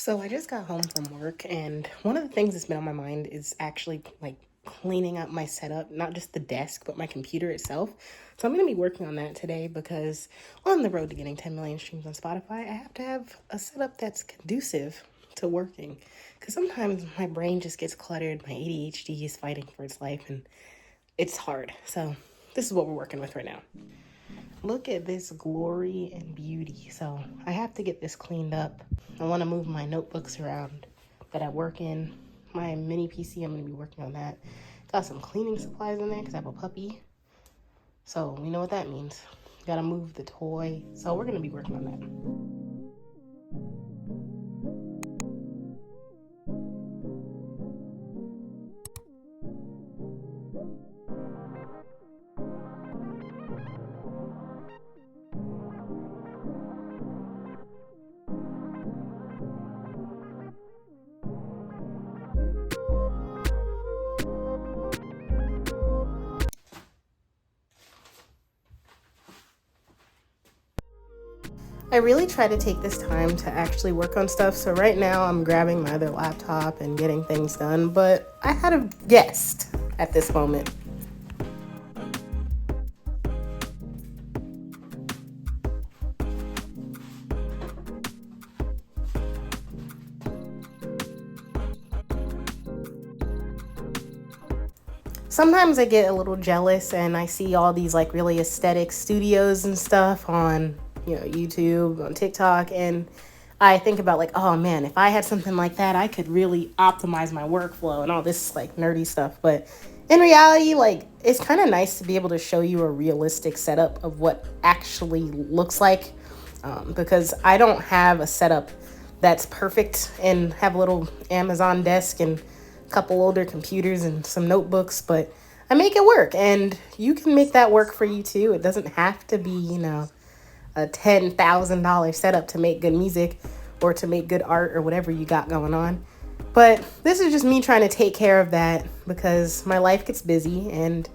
So I just got home from work, and one of the things that's been on my mind is actually like cleaning up my setup, not just the desk, but my computer itself. So I'm going to be working on that today because on the road to getting 10 million streams on Spotify, I have to have a setup that's conducive to working. Because sometimes my brain just gets cluttered, my ADHD is fighting for its life, and it's hard. So this is what we're working with right now. Look at this glory and beauty. So I have to get this cleaned up. I want to move my notebooks around that I work in. My mini PC, I'm going to be working on that. Got some cleaning supplies in there because I have a puppy. So we know what that means. Got to move the toy. So we're going to be working on that. I really try to take this time to actually work on stuff. So right now I'm grabbing my other laptop and getting things done, but I had a guest at this moment. Sometimes I get a little jealous and I see all these like really aesthetic studios and stuff on, YouTube, on TikTok, and I think about like, oh man, if I had something like that, I could really optimize my workflow and all this like nerdy stuff. But in reality, like it's kind of nice to be able to show you a realistic setup of what actually looks like, because I don't have a setup that's perfect and have a little Amazon desk and couple older computers and some notebooks, but I make it work, and you can make that work for you too. It doesn't have to be, a $10,000 setup to make good music or to make good art or whatever you got going on. But this is just me trying to take care of that because my life gets busy, and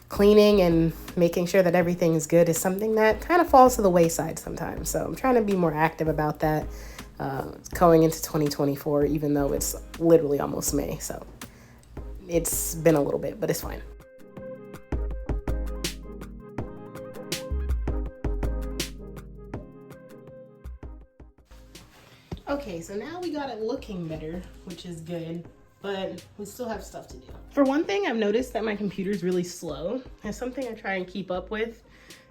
cleaning and making sure that everything is good is something that kind of falls to the wayside sometimes. So I'm trying to be more active about that going into 2024, even though it's literally almost May. So it's been a little bit, but it's fine. Okay, so now we got it looking better, which is good, but we still have stuff to do. For one thing, I've noticed that my computer is really slow. It's something I try and keep up with.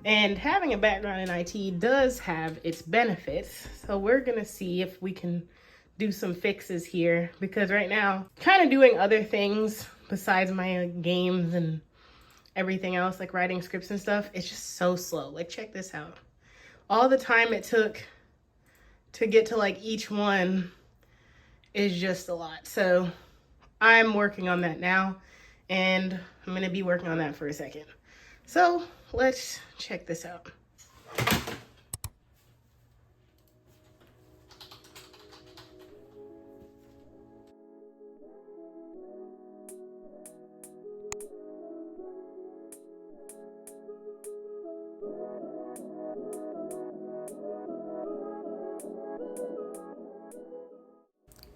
And having a background in IT does have its benefits. So we're gonna see if we can do some fixes here, because right now, kind of doing other things besides my games and everything else, like writing scripts and stuff, it's just so slow. Like, check this out. All the time it took to get to like each one is just a lot. So I'm working on that now, and I'm gonna be working on that for a second. So let's check this out.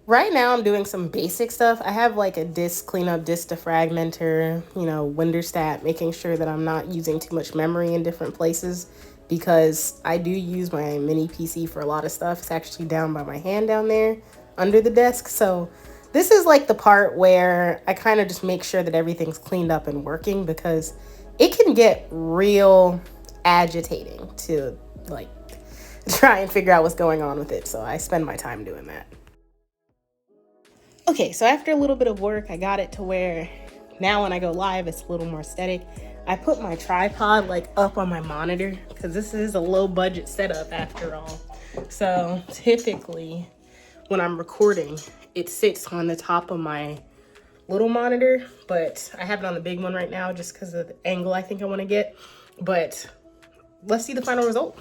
Right now I'm doing some basic stuff. I have like a disk cleanup, disk defragmenter, Winderstat, making sure that I'm not using too much memory in different places, because I do use my mini PC for a lot of stuff. It's actually down by my hand down there under the desk. So this is like the part where I kind of just make sure that everything's cleaned up and working, because it can get real agitating to like try and figure out what's going on with it. So I spend my time doing that. Okay, so after a little bit of work, I got it to where now when I go live, it's a little more aesthetic. I put my tripod like up on my monitor because this is a low budget setup after all. So typically when I'm recording, it sits on the top of my little monitor, but I have it on the big one right now just because of the angle I think I want to get. But let's see the final result.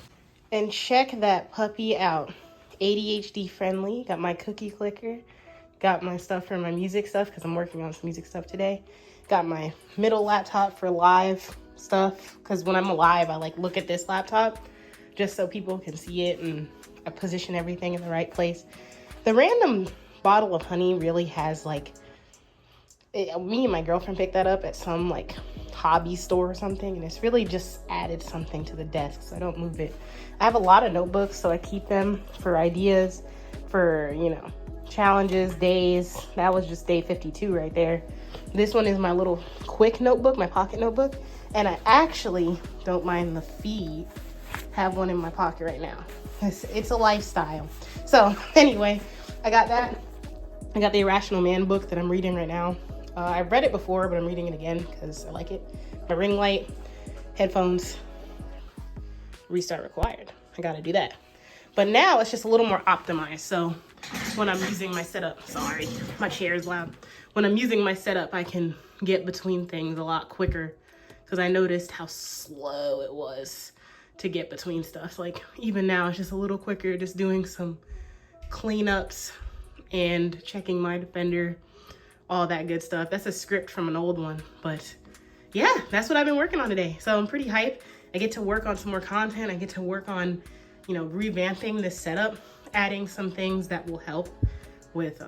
And check that puppy out. ADHD friendly, got my cookie clicker. Got my stuff for my music stuff because I'm working on some music stuff today. Got my middle laptop for live stuff because when I'm live, I like look at this laptop just so people can see it, and I position everything in the right place. The random bottle of honey really has like, me and my girlfriend picked that up at some like hobby store or something, and it's really just added something to the desk so I don't move it. I have a lot of notebooks, so I keep them for ideas, for, you know, challenges, days. That was just day 52 right there. This one is my little quick notebook, my pocket notebook, and I actually don't mind the feet. Have one in my pocket right now. It's a lifestyle. So anyway, I got that. I got the Irrational Man book that I'm reading right now. I've read it before, but I'm reading it again because I like it. My ring light, headphones, restart required. I gotta do that. But now it's just a little more optimized. So when I'm using my setup, sorry, my chair is loud. When I'm using my setup, I can get between things a lot quicker because I noticed how slow it was to get between stuff. Like even now it's just a little quicker, just doing some cleanups and checking my Defender, all that good stuff. That's a script from an old one, but yeah, that's what I've been working on today. So I'm pretty hyped. I get to work on some more content. I get to work on, you know, revamping this setup, adding some things that will help with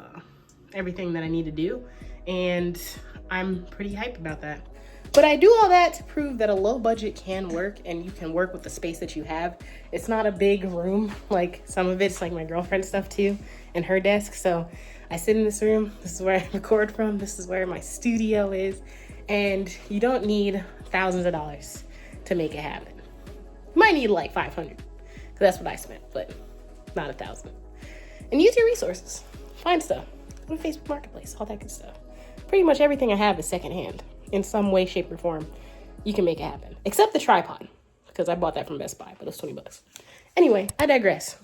everything that I need to do. And I'm pretty hyped about that. But I do all that to prove that a low budget can work, and you can work with the space that you have. It's not a big room. Like some of it's like my girlfriend's stuff too, and her desk. So I sit in this room. This is where I record from. This is where my studio is. And you don't need thousands of dollars to make it happen. You might need like 500, because that's what I spent, but not 1,000. And use your resources. Find stuff. Go to Facebook Marketplace, all that good stuff. Pretty much everything I have is secondhand in some way, shape, or form. You can make it happen, except the tripod, because I bought that from Best Buy, but it was $20. Anyway, I digress.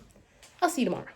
I'll see you tomorrow.